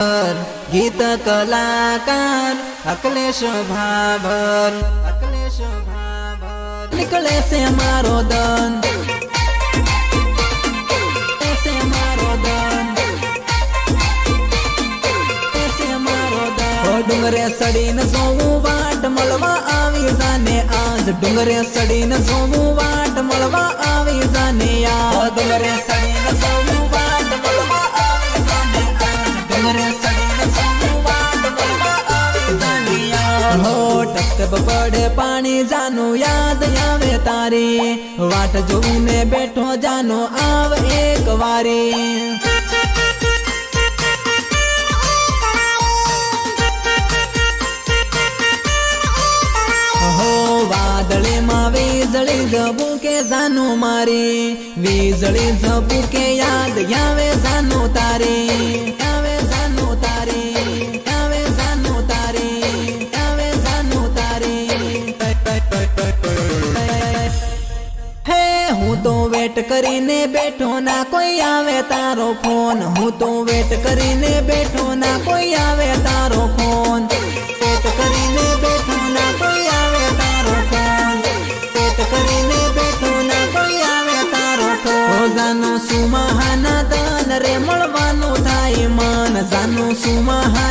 गीत कलाकार अखिलेश भाभर निकले से मारो दन से मारो दन से मारो दन डुंगरे सड़ीने जोवू वाट मळवा आवी जाने आज डुंगरे सड़ीने जोवू वाट मळवा आवी जाने आज डुंगरे सड़ीने जोवू वाट मळवा आवी जाने आज डुंगरे सड़ीने जोवू वाट मळवा आवी जाने आज हो टपटप पड़े पानी जानो याद आवे तारी वाट जोईने बैठो जानो आव एक वारी वादळे मा वीजळी झबुके जानो मारी वीजळी झबुके याद यावे जानो तारी यावे जानो तारी यावे जानो तारी यावे जानो तारी हे हूँ तो वेट करीने बैठो ना कोई आवे तारो फोन हूँ तो वेट करीने बैठो ना कोई आवे तारो फोन वेट करीने बैठो ना कोई आवे तारो फोन वेट करीने बैठो ना कोई आवे तारो फोन जानो सुमहाना दान रे मळवानो थाय मन जानो सुमहाना